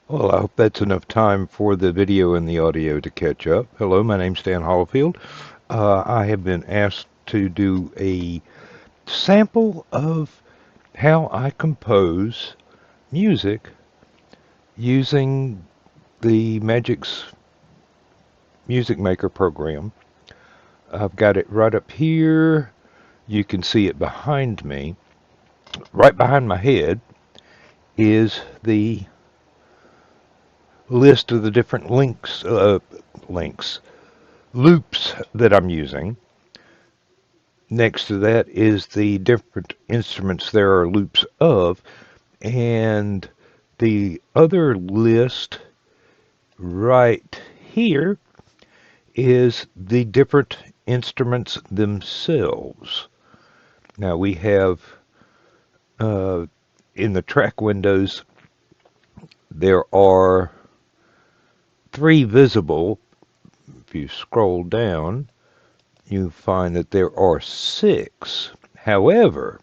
Well, I hope that's enough time for the video and the audio to catch up. Hello, my name's Dan Hallfield. I have been asked to do a sample of how I compose music using the Magix Music Maker program. I've got it right up here. You can see it behind me. Right behind my head is the list of the different loops that I'm using. Next to that is the different instruments there are loops of, and the other list right here is the different instruments themselves. Now we have uh, in the track windows there are three visible. If you scroll down, you find that there are six. However,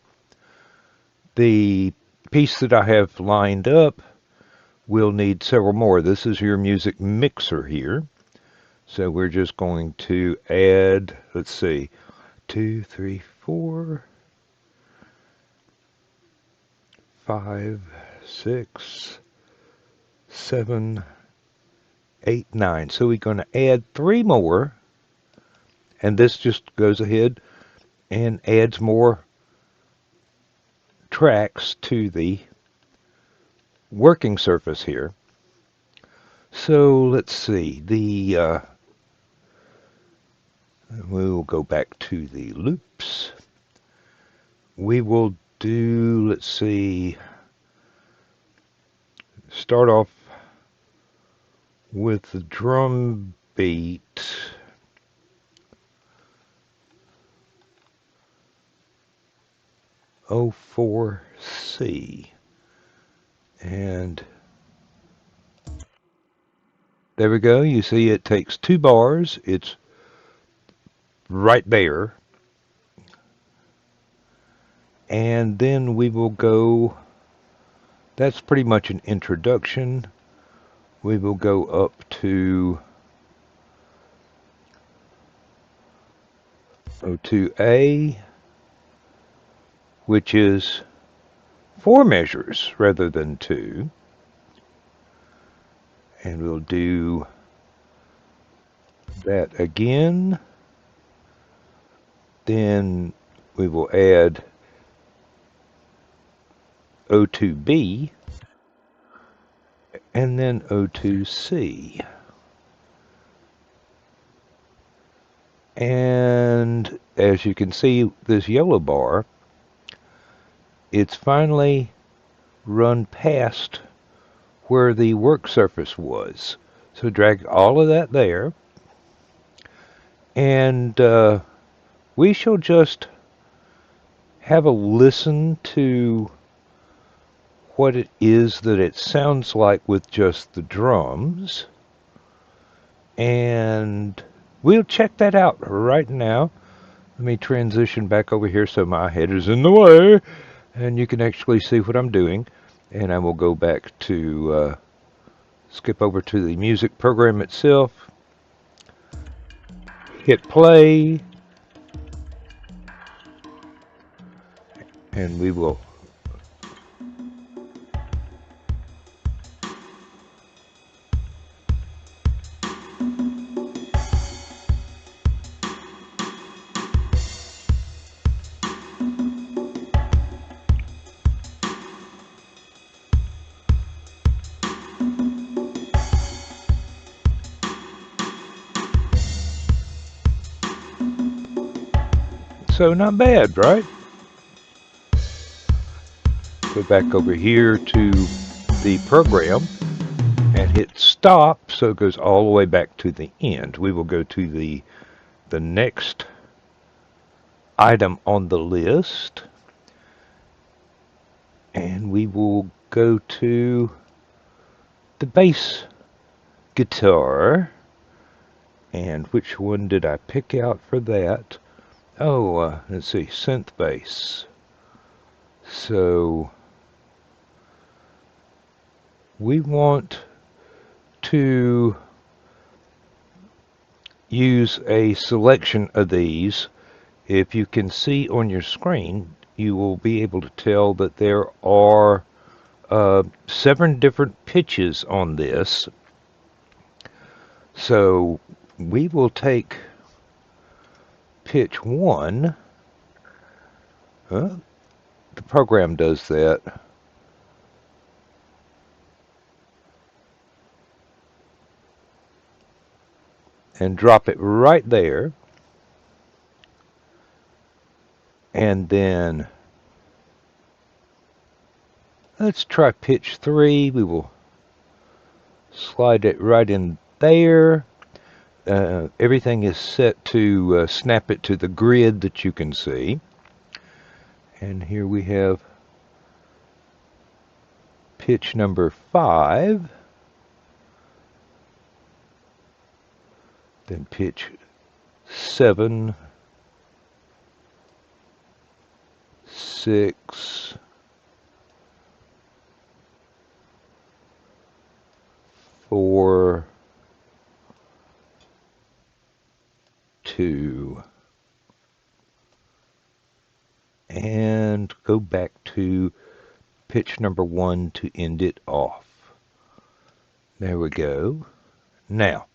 the piece that I have lined up will need several more. This is your music mixer here. So we're just going to add, let's see, 2, 3, 4, 5, 6, 7, 8, 9. So we're going to add three more, and this just goes ahead and adds more tracks to the working surface here. So let's see, we will go back to the loops. We will do, let's see, start off with the drum beat. O4C. And there we go. You see it takes 2 bars. It's right there. And then we will go, that's pretty much an introduction. We will go up to O2A, which is 4 measures rather than 2. And we'll do that again. Then we will add O2B and then O2C. And as you can see, this yellow bar, it's finally run past where the work surface was. So drag all of that there, and we shall just have a listen to what it is that it sounds like with just the drums, and we'll check that out right now. Let me transition back over here so my head is in the way and you can actually see what I'm doing. And I will go back to skip over to the music program itself, hit play, and we will so not bad, right? Go back over here to the program and hit stop, so it goes all the way back to the end. We will go to the next item on the list, and we will go to the bass guitar. And which one did I pick out for that? Oh, let's see, synth bass. So we want to use a selection of these. If you can see on your screen, you will be able to tell that there are 7 different pitches on this. So we will take pitch 1. The program does that. And drop it right there. And then let's try pitch 3. We will slide it right in there. Everything is set to snap it to the grid that you can see. And here we have pitch number 5. Then pitch 7, 6, 4, 2, and go back to pitch number 1 to end it off. There we go. Now,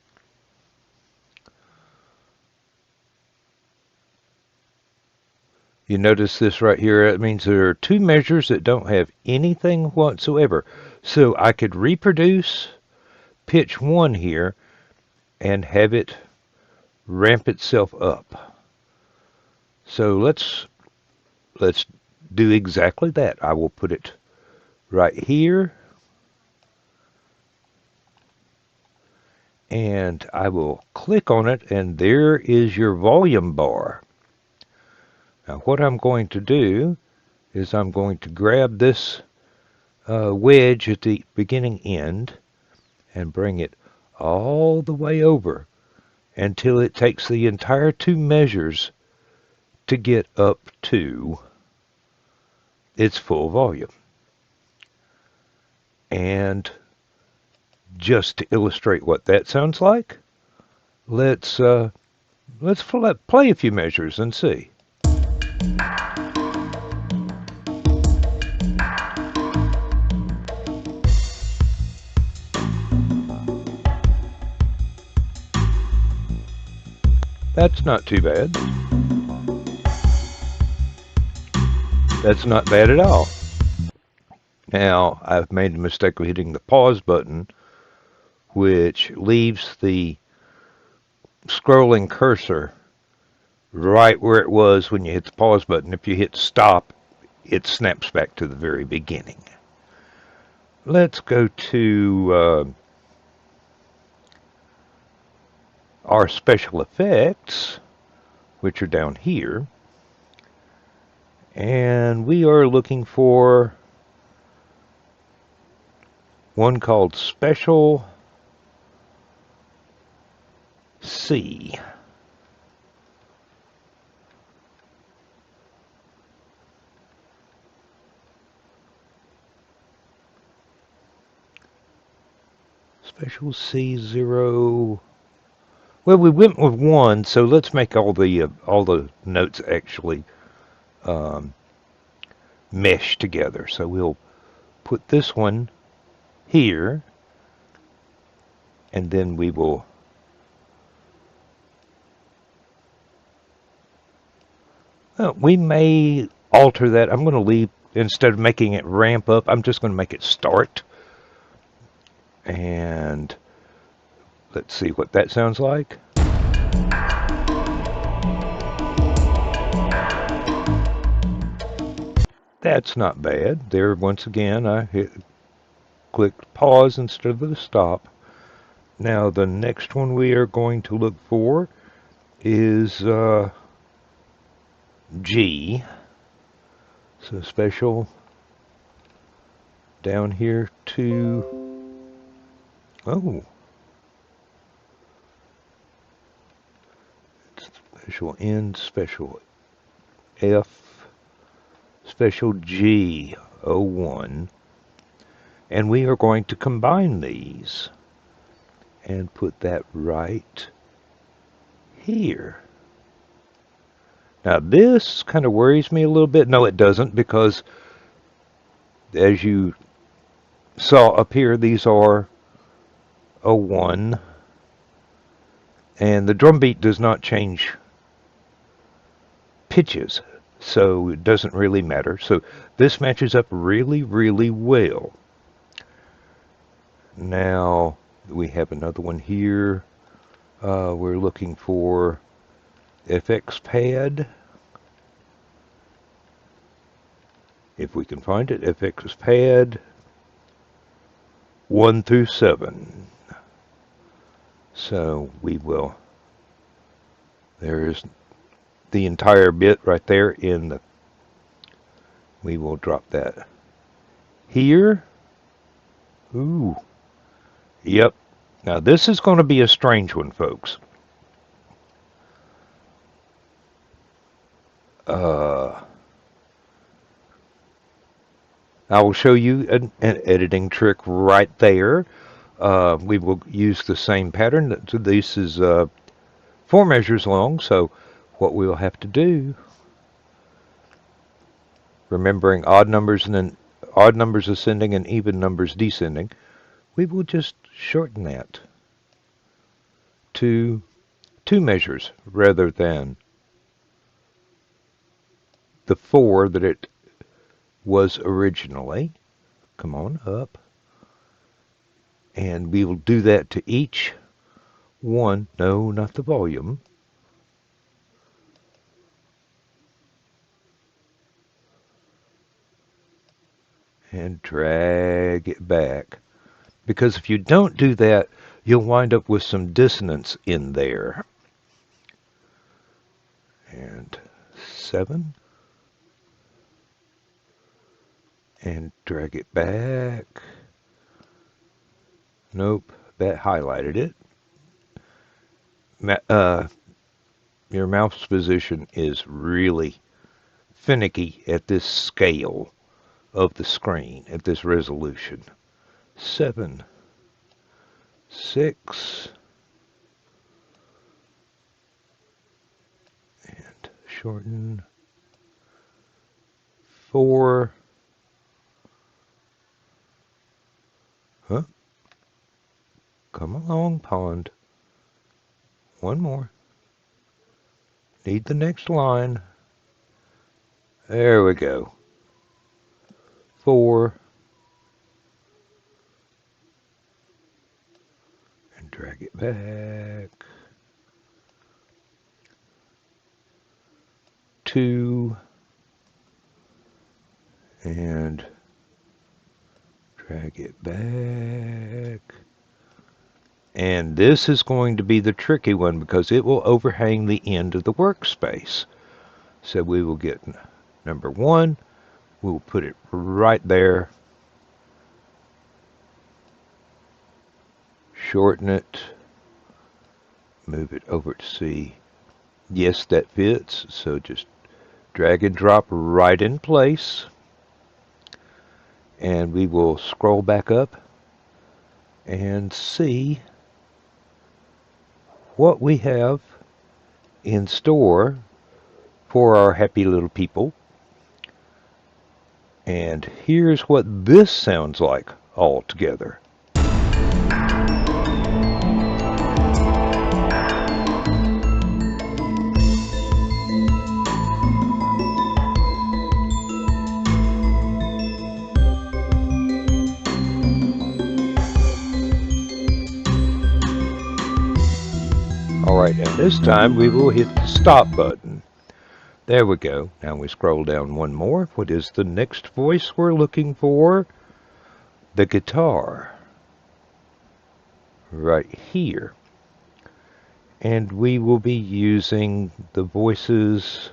you notice this right here. It means there are 2 measures that don't have anything whatsoever. So I could reproduce pitch 1 here and have it ramp itself up. So let's do exactly that. I will put it right here, and I will click on it, and there is your volume bar. Now what I'm going to do is I'm going to grab this wedge at the beginning end and bring it all the way over until it takes the entire 2 measures to get up to its full volume. And just to illustrate what that sounds like, let's play a few measures and see. That's not too bad. That's not bad at all. Now, I've made the mistake of hitting the pause button, which leaves the scrolling cursor right where it was when you hit the pause button. If you hit stop, it snaps back to the very beginning. Let's go to our special effects, which are down here, and we are looking for one called Special C. Special C0. Well, we went with 1, so let's make all the notes actually mesh together. So we'll put this one here, and then we will we may alter that. I'm going to leave, instead of making it ramp up, I'm just going to make it start. And let's see what that sounds like. That's not bad. There, once again, I clicked pause instead of the stop. Now the next one we are going to look for is G. So special down here to, oh, special N, special F, special G01, and we are going to combine these. and put that right here. Now this kind of worries me a little bit. No, it doesn't, because as you saw up here, these are a 1, and the drum beat does not change pitches, so it doesn't really matter. So this matches up really, really well. Now we have another one here. We're looking for FX pad. If we can find it, FX pad 1 through 7. So we will, there's the entire bit right there in the, we will drop that here. Ooh, yep. Now this is going to be a strange one, folks. I will show you an editing trick right there. We will use the same pattern. This is 4 measures long, so what we'll have to do, remembering odd numbers and then odd numbers ascending and even numbers descending, we will just shorten that to 2 measures rather than the 4 that it was originally. Come on up. And we will do that to each one. No, not the volume. And drag it back. Because if you don't do that, you'll wind up with some dissonance in there. And 7. And drag it back. Nope, that highlighted it. Your mouse position is really finicky at this scale of the screen, at this resolution. 7, 6, and shorten. 4. Huh? Come along, pond. One more. Need the next line. There we go. 4. And drag it back. 2. And drag it back. And this is going to be the tricky one because it will overhang the end of the workspace. So we will get number 1. We'll put it right there. Shorten it. Move it over to C. Yes, that fits. So just drag and drop right in place. And we will scroll back up and see what we have in store for our happy little people. And here's what this sounds like all together. Alright, and this time we will hit the stop button. There we go. Now we scroll down one more. What is the next voice we're looking for? The guitar. Right here. And we will be using the voices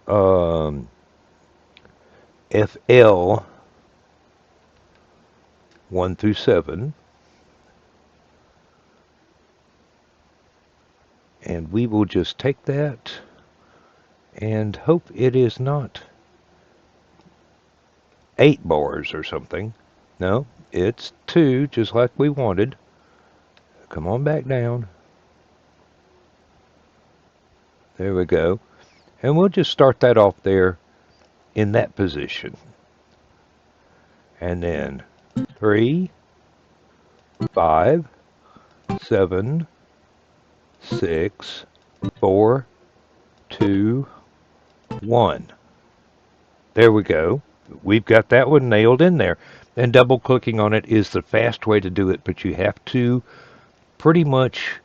FL 1 through 7. And we will just take that and hope it is not 8 bars or something. No, it's 2, just like we wanted. Come on back down. There we go. And we'll just start that off there in that position. And then 3, 5, 7, 6, 4, 2, 1. There we go. We've got that one nailed in there. And double clicking on it is the fast way to do it, but you have to pretty much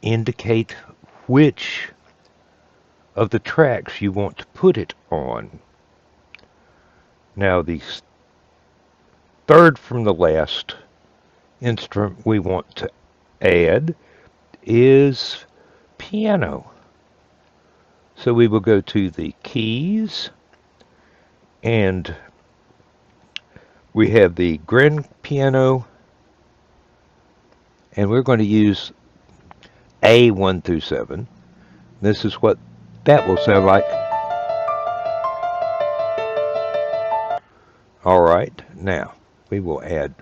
indicate which of the tracks you want to put it on. Now the third from the last instrument we want to add is piano. So we will go to the keys, and we have the grand piano, and we're going to use A1 through 7. This is what that will sound like. All right, now we will add,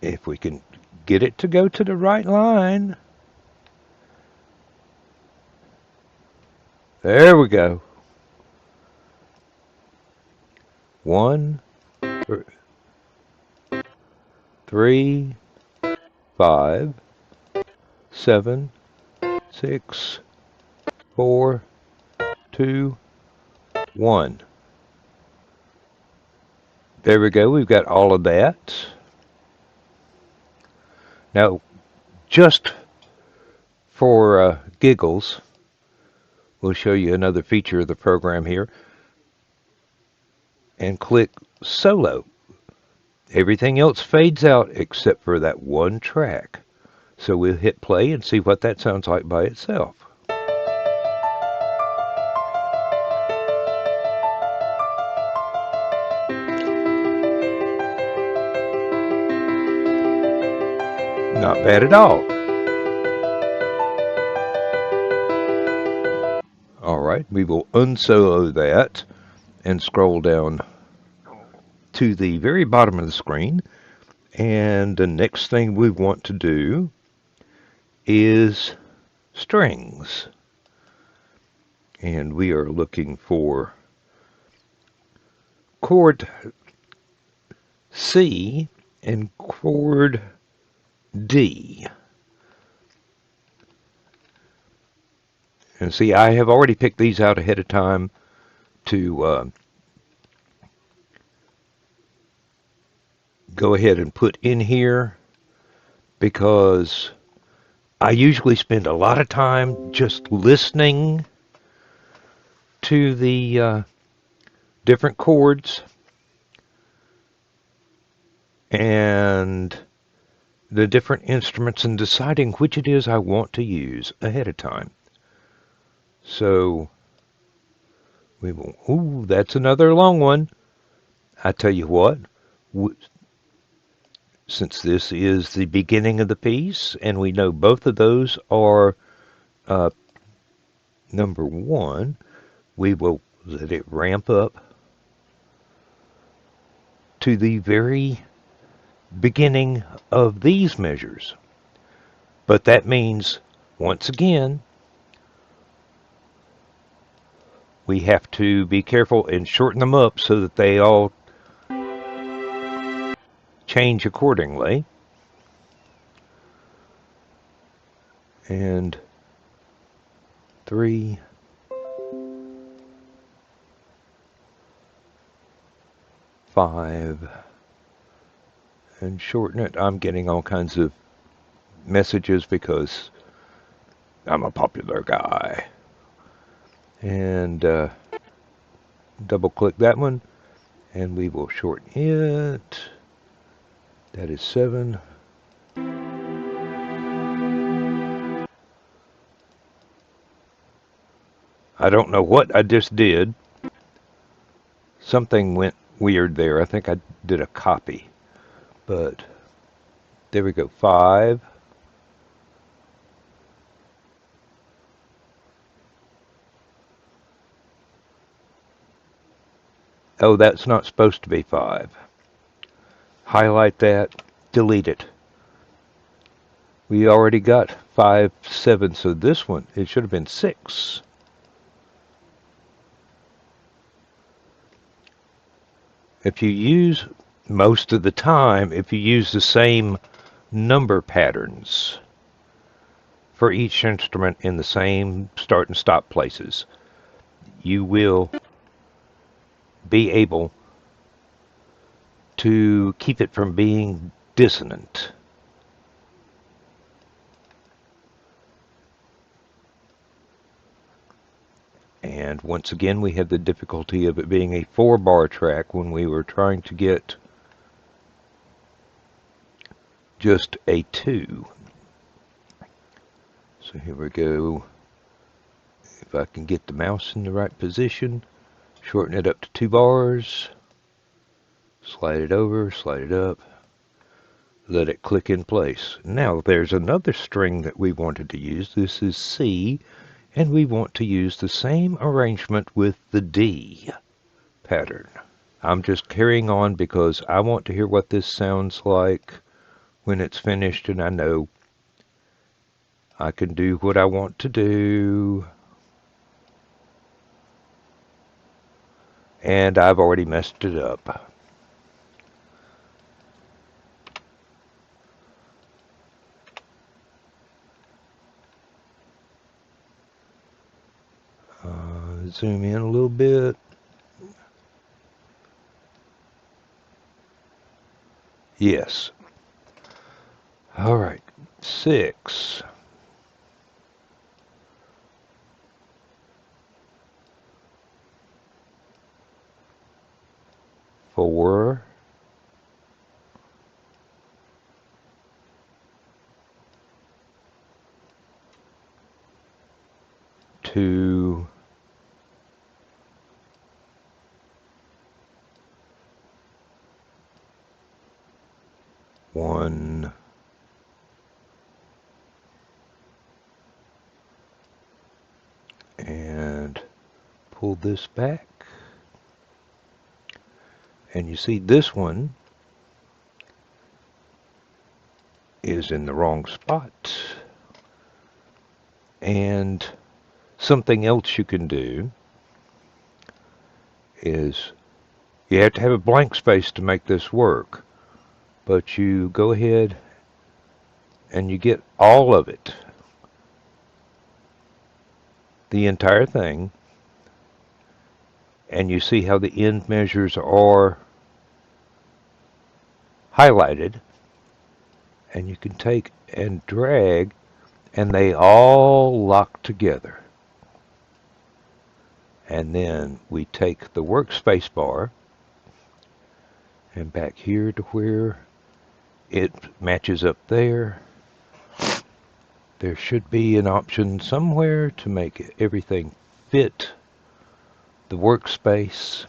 if we can get it to go to the right line. There we go. 1, 3, 5, 7, 6, 4, 2, 1. There we go. We've got all of that. Now, just for giggles, we'll show you another feature of the program here. And click solo. Everything else fades out except for that one track. So we'll hit play and see what that sounds like by itself. Not bad at all. Alright, we will unsolo that and scroll down to the very bottom of the screen. And the next thing we want to do is strings. And we are looking for chord C and chord D. And see, I have already picked these out ahead of time to go ahead and put in here, because I usually spend a lot of time just listening to the different chords and the different instruments and deciding which it is I want to use ahead of time. So we will, ooh, that's another long one. I tell you what, since this is the beginning of the piece, and we know both of those are number 1, we will let it ramp up to the very beginning of these measures. But that means, once again, we have to be careful and shorten them up so that they all change accordingly. And 3, 5, and shorten it. I'm getting all kinds of messages because I'm a popular guy. And double click that one, and we will shorten it. That is 7. I don't know what I just did. Something went weird there. I think I did a copy. But there we go. 5. Oh, that's not supposed to be 5. Highlight that, delete it. We already got 5, 7, so this one, it should have been 6. If you use, most of the time, if you use the same number patterns for each instrument in the same start and stop places, you will be able to keep it from being dissonant. And once again, we had the difficulty of it being a 4-bar track when we were trying to get just a 2. So here we go. If I can get the mouse in the right position, shorten it up to 2 bars, slide it over, slide it up, let it click in place. Now there's another string that we wanted to use. This is C, and we want to use the same arrangement with the D pattern. I'm just carrying on because I want to hear what this sounds like when it's finished, and I know I can do what I want to do. And I've already messed it up. Zoom in a little bit. Yes. All right. 6. 4. 2. 1. And pull this back. And you see this one is in the wrong spot. And something else you can do is you have to have a blank space to make this work. But you go ahead and you get all of it, the entire thing, and you see how the end measures are highlighted, and you can take and drag, and they all lock together. And then we take the workspace bar and back here to where it matches up there. There should be an option somewhere to make everything fit the workspace,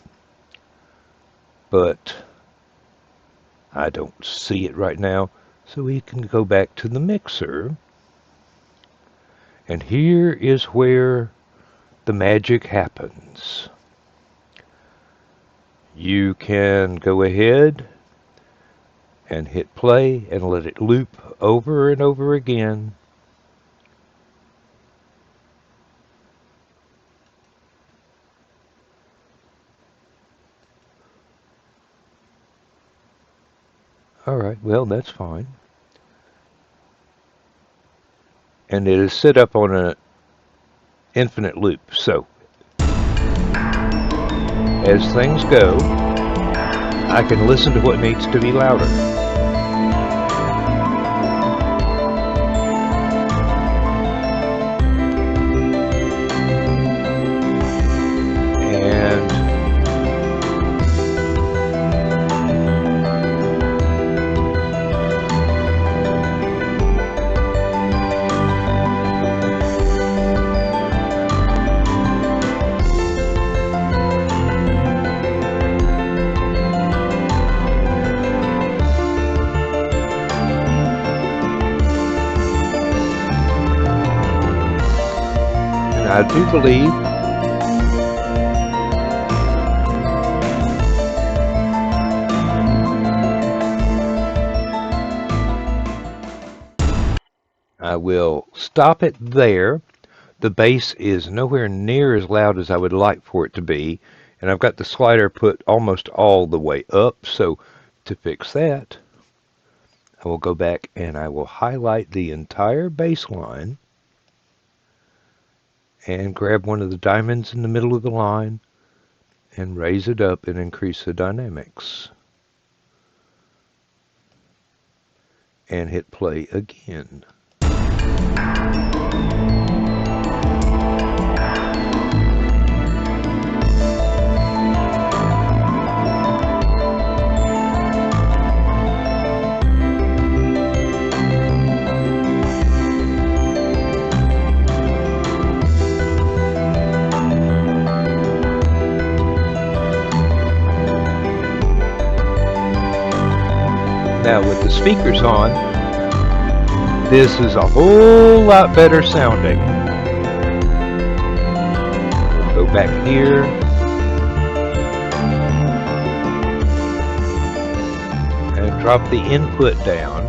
but I don't see it right now. So we can go back to the mixer, and here is where the magic happens. You can go ahead and hit play and let it loop over and over again. Alright, well, that's fine. And it is set up on an infinite loop. So, as things go, I can listen to what needs to be louder. I do believe I will stop it there. The bass is nowhere near as loud as I would like for it to be, and I've got the slider put almost all the way up, so to fix that, I will go back and I will highlight the entire bass line and grab one of the diamonds in the middle of the line and raise it up and increase the dynamics. And hit play again. Now with the speakers on, this is a whole lot better sounding. Go back here. And drop the input down.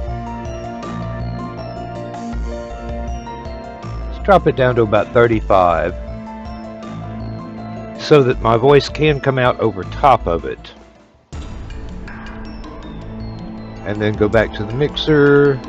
Let's drop it down to about 35 so that my voice can come out over top of it. And then go back to the mixer.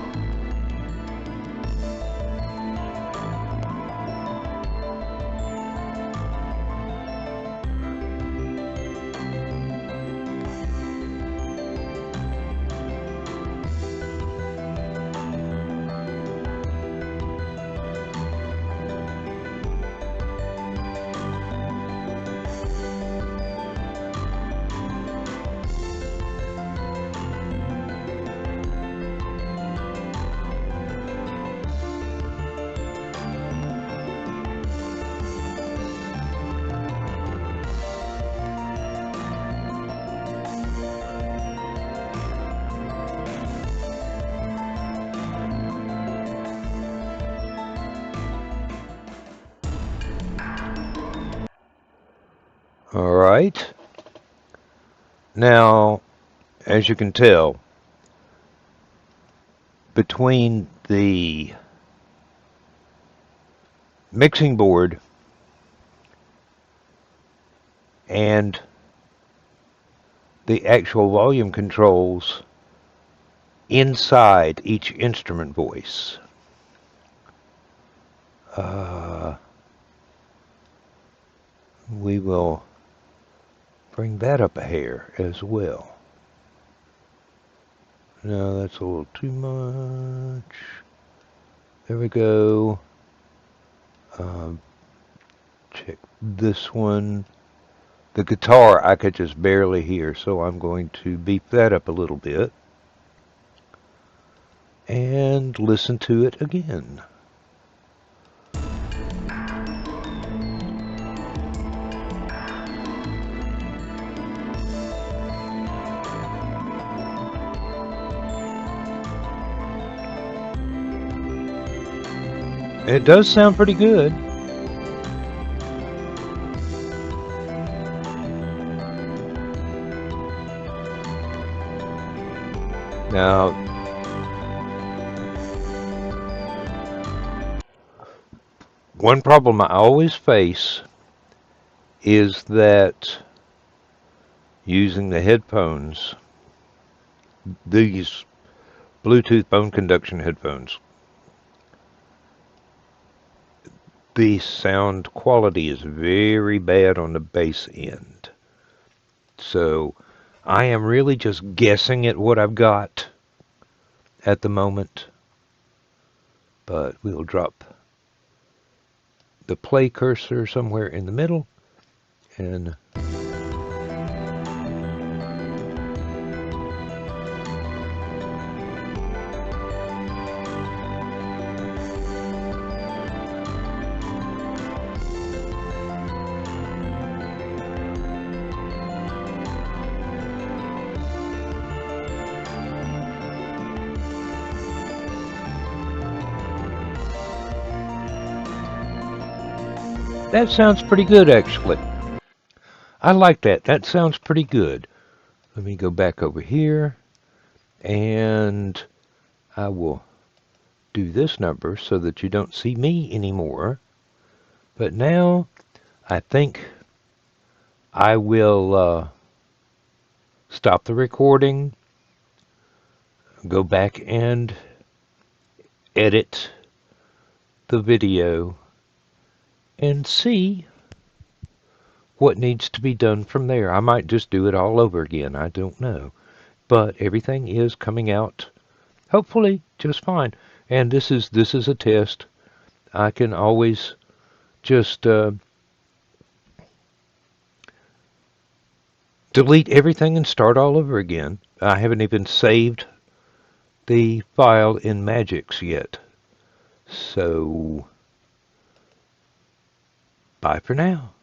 All right. Now, as you can tell, between the mixing board and the actual volume controls inside each instrument voice, we will bring that up a hair as well. No, that's a little too much. There we go. Check this one. The guitar I could just barely hear, so I'm going to beef that up a little bit and listen to it again. It does sound pretty good. Now, one problem I always face is that using the headphones, these Bluetooth bone conduction headphones, the sound quality is very bad on the bass end. So I am really just guessing at what I've got at the moment. But we'll drop the play cursor somewhere in the middle and that sounds pretty good, actually. I like that. That sounds pretty good. Let me go back over here, and I will do this number so that you don't see me anymore. But now I think I will stop the recording, go back and edit the video, and see what needs to be done from there. I might just do it all over again. I don't know. But everything is coming out hopefully just fine. And this is a test. I can always just delete everything and start all over again. I haven't even saved the file in Magix yet. So, bye for now.